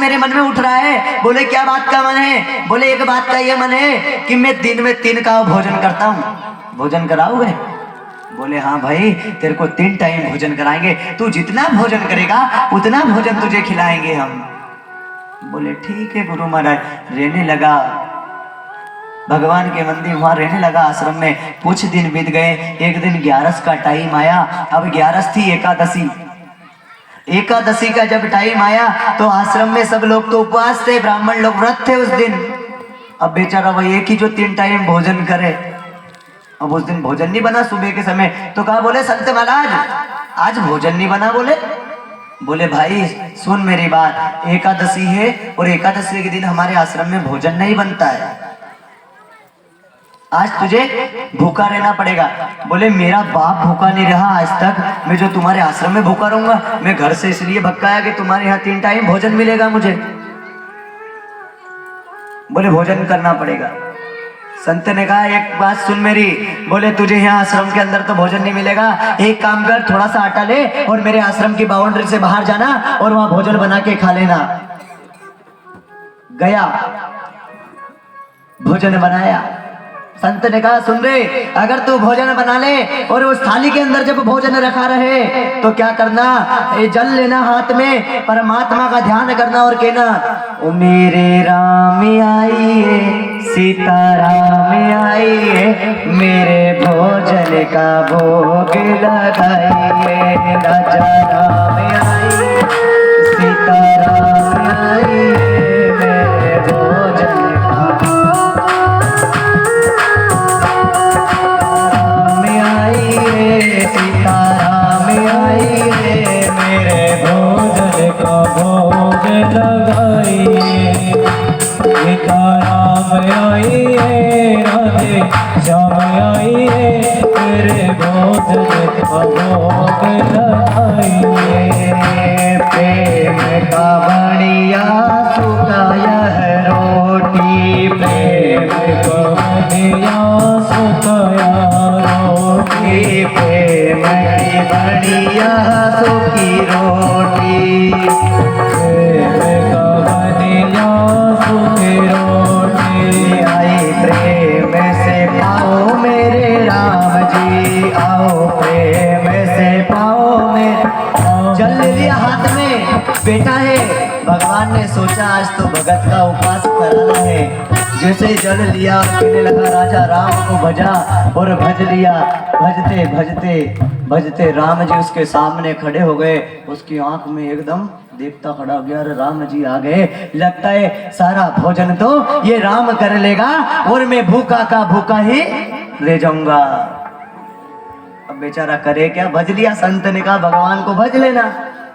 मेरे मन में उठ रहा है। बोले क्या बात का मन है? बोले एक बात का ये मन है कि मैं दिन में 3 का भोजन करता हूँ, भोजन कराओगे? बोले हाँ भाई, तेरे को 3 टाइम भोजन कराएंगे, तू जितना भोजन करेगा उतना भोजन तुझे खिलाएंगे हम। बोले ठीक है गुरु महाराज। रहने लगा भगवान के मंदिर, वहां रहने लगा आश्रम में। कुछ दिन बीत गए, एक दिन 11 का टाइम आया। अब 11 थी एकादशी। एकादशी का जब टाइम आया तो आश्रम में सब लोग तो उपवास थे, ब्राह्मण लोग व्रत थे उस दिन। अब बेचारा वही एक ही जो 3 टाइम भोजन करे। अब उस दिन भोजन नहीं बना सुबह के समय, तो कहा बोले संत महाराज आज भोजन नहीं बना। बोले भाई सुन मेरी बात, एकादशी है और एकादशी के दिन हमारे आश्रम में भोजन नहीं बनता है, आज तुझे भूखा रहना पड़ेगा। बोले मेरा बाप भूखा नहीं रहा आज तक, मैं जो तुम्हारे आश्रम में भूखा रहूंगा? मैं घर से इसलिए भक्काया कि तुम्हारे यहाँ 3 टाइम भोजन मिलेगा मुझे। बोले भोजन करना पड़ेगा। संत ने कहा एक बात सुन मेरी। बोले तुझे यहाँ आश्रम के अंदर तो भोजन नहीं मिलेगा, एक काम कर, थोड़ा सा आटा ले और मेरे आश्रम की बाउंड्री से बाहर जाना और वहां भोजन बना के खा लेना। गया, भोजन बनाया। संत ने कहा सुन रे, अगर तू भोजन बना ले और उस थाली के अंदर जब भोजन रखा रहे तो क्या करना, ये जल लेना हाथ में, परमात्मा का ध्यान करना और कहना ओ मेरे राम आइए, सीता राम आइए, मेरे भोजन का भोग लगाइए। राजा राम आइए, सीता राम आइए, मेरे भोजन सीताराम आइए, मेरे भोजन का भोग लगाइए। सीताराम आइए, राधे श्याम आइए, मेरे भोजन का भोग लगाइए। प्रेम का बढ़िया सुखाया है रोटी, प्रेम का बढ़िया सुखाया रोटी, प्रेम की बढ़िया सुखी रोटी, प्रेम का बढ़िया सुखी रोटी। आई प्रेम से पाओ मेरे राम जी, आओ प्रेम से पाओ मेरे। जल ले लिया हाथ में, बेटा है भगवान ने सोचा आज तो भगत का उपवास कराना है। जैसे ही जल लिया कहने लगा राजा राम को भजा और भज लिया। भजते भजते भजते राम जी उसके सामने खड़े हो गए। उसकी आंख में एकदम देवता खड़ा हो गया, अरे राम जी आ गए, लगता है सारा भोजन तो ये राम कर लेगा और मैं भूखा का भूखा ही ले जाऊंगा। अब बेचारा करे क्या, भज लिया। संत ने कहा भगवान को भज लेना।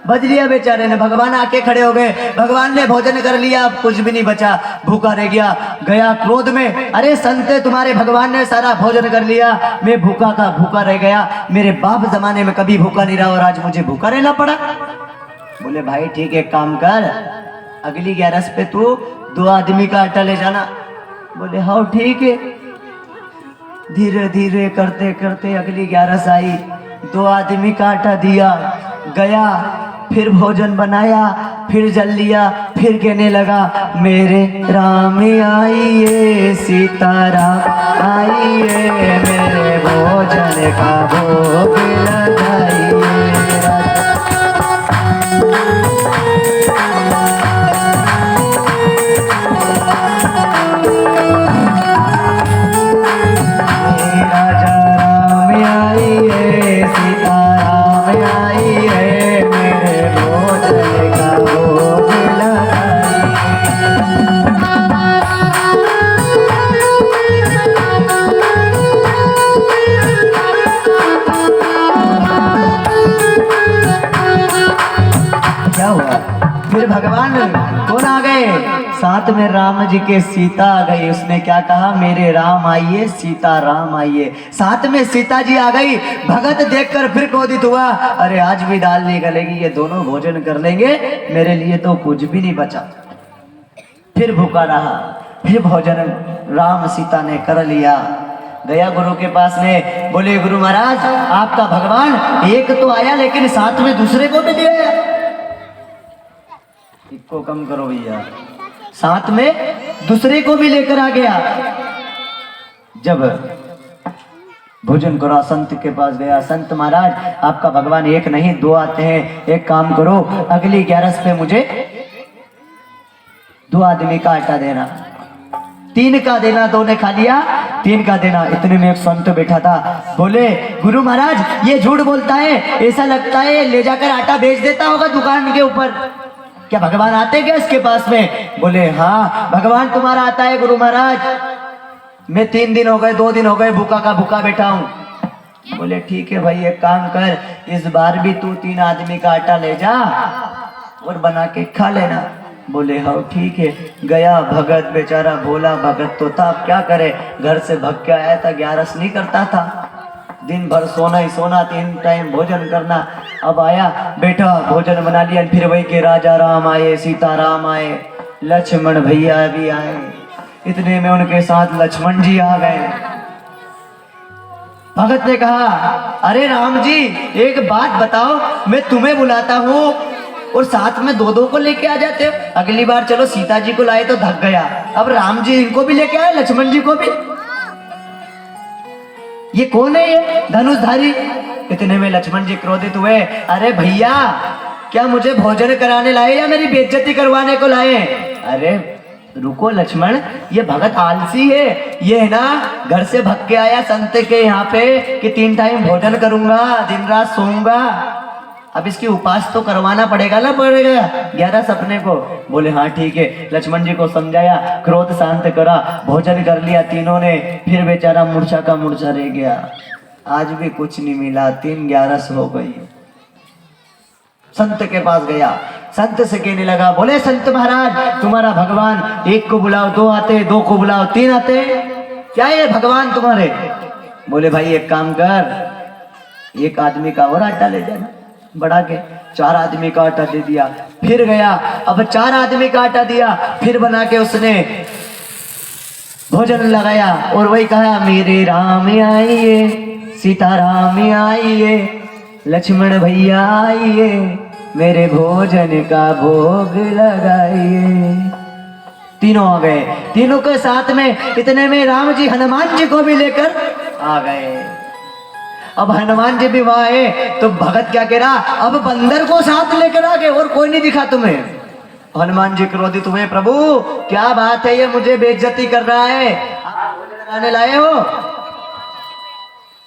भज लिया बेचारे ने, भगवान आके खड़े हो गए। भगवान ने भोजन कर लिया, अब कुछ भी नहीं बचा, भूखा रह गया। गया क्रोध में, अरे संत तुम्हारे भगवान ने सारा भोजन कर लिया, मैं भूखा का भूखा रह गया, मेरे बाप जमाने में कभी भूखा नहीं रहा और आज मुझे भूखा रहना पड़ा। बोले भाई ठीक है, काम कर, अगली 11 पे तू 2 आदमी का आटा ले जाना। बोले हाँ ठीक है। धीरे धीरे करते करते अगली 11 आई, 2 आदमी का आटा दिया। गया, फिर भोजन बनाया, फिर जल लिया, फिर कहने लगा मेरे राम आइए, सीता राम आइए, मेरे भोजन का भोग लगाइए। राजा राम आइए, सीता राम आइए, मेरे भोजन का भोग लगाइए। क्या हुआ? फिर भगवान कौन आ गए? साथ में राम जी के सीता आ गई। उसने क्या कहा, मेरे राम आइए, सीता राम आइए। साथ में सीता जी आ गई। भगत देखकर फिर क्रोधित हुआ, अरे आज भी दाल नहीं गलेगी, ये दोनों भोजन कर लेंगे, मेरे लिए तो कुछ भी नहीं बचा। फिर भूखा रहा, फिर भोजन राम सीता ने कर लिया। गया गुरु के पास में, बोले गुरु महाराज आपका भगवान एक तो आया लेकिन साथ में दूसरे को भी ले आया। इसको कम करो भैया। साथ में दूसरे को भी लेकर आ गया। जब भोजन करो, संत के पास गया। संत महाराज, आपका भगवान एक नहीं दो आते हैं, एक काम करो, अगली 11 पे मुझे 2 आदमी का आटा देना, 3 का देना। 2 ने खा लिया, 3 का देना। इतने में एक संत बैठा था, बोले गुरु महाराज ये झूठ बोलता है, ऐसा लगता है ले जाकर आटा बेच देता होगा दुकान के ऊपर। क्या भगवान आते क्या इसके पास में? बोले हाँ भगवान तुम्हारा आता है गुरु महाराज, मैं 3 दिन हो गए, 2 दिन हो गए भूखा का भूखा बैठा हूँ। बोले ठीक है भाई, एक काम कर, इस बार भी तू 3 आदमी का आटा ले जा और बना के खा लेना। बोले हाँ ठीक है। गया भगत, बेचारा भोला भगत तो था, अब क्या करे, घर से भग के आया था, 11 नहीं करता था, दिन भर सोना ही सोना, 3 टाइम भोजन करना। अब आया, बैठा, भोजन बना लिया, फिर वही के राजा राम आए, सीता राम आए, लक्ष्मण भैया भी आए। इतने में उनके साथ लक्ष्मण जी आ गए। भगत ने कहा अरे राम जी एक बात बताओ, मैं तुम्हें बुलाता हूँ और साथ में 2-2 को लेके आ जाते हो। अगली बार चलो सीता जी को लाए तो थक गया, अब राम जी इनको भी लेके आए, लक्ष्मण जी को भी। ये कौन है ये धनुषधारी? इतने में लक्ष्मण जी क्रोधित हुए, अरे भैया क्या मुझे भोजन कराने लाए या मेरी बेइज्जती करवाने को लाए? अरे रुको लक्ष्मण, ये भगत आलसी है, ये है ना घर से भग के आया संत के यहाँ पे कि 3 टाइम भोजन करूंगा, दिन रात सोऊंगा। अब इसकी उपास तो करवाना पड़ेगा ना, पड़ेगा 11 अपने को। बोले हाँ ठीक है। लक्ष्मण जी को समझाया, क्रोध शांत करा, भोजन कर लिया तीनों ने। फिर बेचारा मूर्छा का मूर्छा रह गया, आज भी कुछ नहीं मिला, 3-11 हो गई। संत के पास गया, संत से कहने लगा, बोले संत महाराज तुम्हारा भगवान 1 को बुलाओ 2 आते, 2 को बुलाओ 3 आते, क्या है भगवान तुम्हारे? बोले भाई एक काम कर, 1 आदमी का और आटा ले जाना, बढ़ा के 4 आदमी का आटा दे दिया। फिर गया, अब 4 आदमी का आटा दिया, फिर बना के उसने भोजन लगाया और वही कहा मेरे राम आइए, सीता राम आइए, लक्ष्मण भैया आइए, मेरे भोजन का भोग लगाइए। तीनों आ गए, तीनों के साथ में। इतने में राम जी हनुमान जी को भी लेकर आ गए। अब हनुमान जी भी वहां आए तो भगत क्या कह रहा, अब बंदर को साथ लेकर आ गए और कोई नहीं दिखा तुम्हें। हनुमान जी क्रोधित हुए, प्रभु क्या बात है, ये मुझे बेइज्जती कर रहा है, आप भोजन लगाने लाए हो?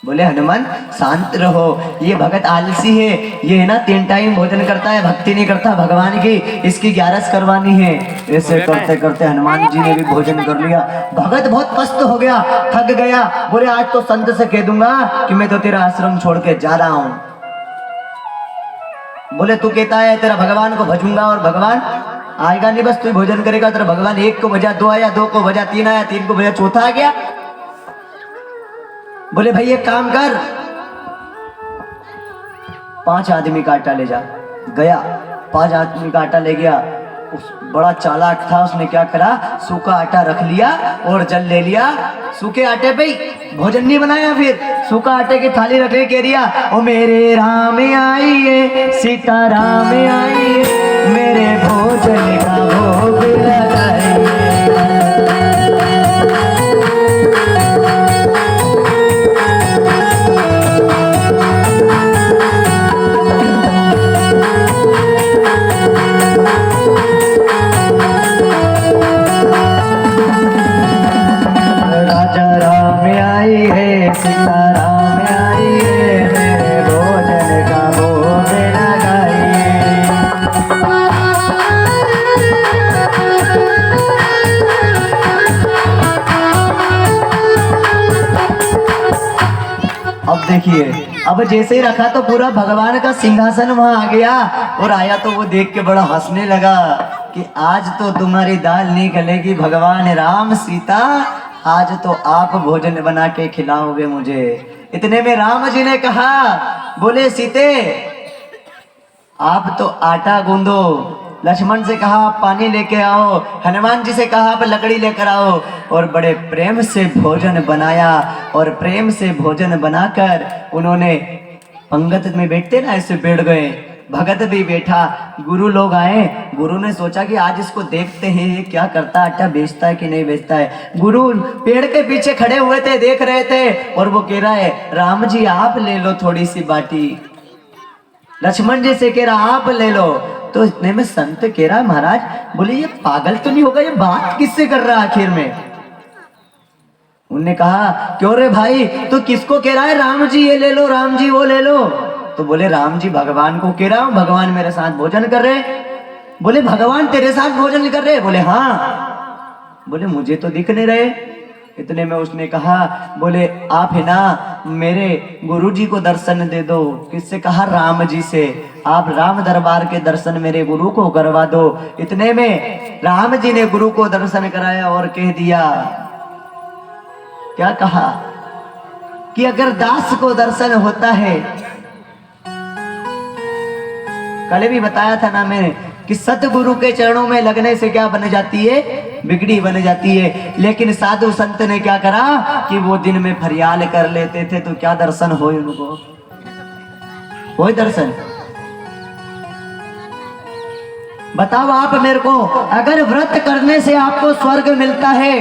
बोले हनुमान शांत रहो, ये भगत आलसी है, ये है ना 3 टाइम भोजन करता है, भक्ति नहीं करता भगवान की, इसकी 11 करवानी है। ऐसे करते करते हनुमान जी ने भी भोजन कर लिया। भगत बहुत पस्त हो गया, थक गया। बोले आज तो संत से कह दूंगा कि मैं तो तेरा आश्रम छोड़ के जा रहा हूं। बोले तू कहता है तेरा भगवान को भजूंगा और भगवान आएगा नहीं, बस तू भोजन करेगा, तेरा भगवान 1 को बजा, 2 आया, 2 को बजा, 3 आया, 3 को बजा, चौथा आ गया। बोले भाई एक काम कर, 5 आदमी का आटा ले जा। गया, 5 आदमी का आटा ले गया। उस बड़ा चालाक था, उसने क्या करा, सूखा आटा रख लिया और जल ले लिया। सूखे आटे पे भोजन नहीं बनाया, फिर सूखा आटे की थाली रख ले, कह दिया ओ मेरे राम आइए, सीता राम आइए, मेरे भोजन का भोग लगाइए। देखिए अब जैसे ही रखा तो पूरा भगवान का सिंहासन वहां आ गया और आया तो वो देख के बड़ा हंसने लगा कि आज तो तुम्हारी दाल नहीं गलेगी भगवान राम सीता, आज तो आप भोजन बना के खिलाओगे मुझे। इतने में राम जी ने कहा, बोले सीते आप तो आटा गूंदो, लक्ष्मण से कहा आप पानी लेके आओ, हनुमान जी से कहा आप लकड़ी लेकर आओ, और बड़े प्रेम से भोजन बनाया। और प्रेम से भोजन बनाकर उन्होंने पंगत में बैठते ना, ऐसे बैठ गए। भगत भी बैठा, गुरु लोग आए। गुरु ने सोचा कि आज इसको देखते हैं ये क्या करता, आटा बेचता है कि नहीं बेचता है। गुरु पेड़ के पीछे खड़े हुए थे, देख रहे थे, और वो कह रहा है राम जी आप ले लो थोड़ी सी बाटी। लक्ष्मण जी से कह रहा आप ले लो। तो इतने में संत कह रहा महाराज, बोले ये पागल तो नहीं होगा, ये बात किससे कर रहा है आखिर में। उनने कहा क्यों रे भाई, तो किसको कह रहा है राम जी ये ले लो, राम जी वो ले लो। तो बोले राम जी भगवान को कह रहा हूं, भगवान मेरे साथ भोजन कर रहे। बोले भगवान तेरे साथ भोजन कर रहे? बोले हाँ। बोले मुझे तो दिख नहीं रहे। इतने में उसने कहा, बोले आप है ना मेरे गुरु जी को दर्शन दे दो। किससे कहा? राम जी से। आप राम दरबार के दर्शन मेरे गुरु को करवा दो। इतने में राम जी ने गुरु को दर्शन कराया और कह दिया, क्या कहा कि अगर दास को दर्शन होता है, कल भी बताया था ना मैंने कि सतगुरु के चरणों में लगने से क्या बन जाती है? बिगड़ी बन जाती है। लेकिन साधु संत ने क्या करा कि वो दिन में फरियाल कर लेते थे, तो क्या दर्शन हो उनको? कोई दर्शन? बताओ आप मेरे को, अगर व्रत करने से आपको स्वर्ग मिलता है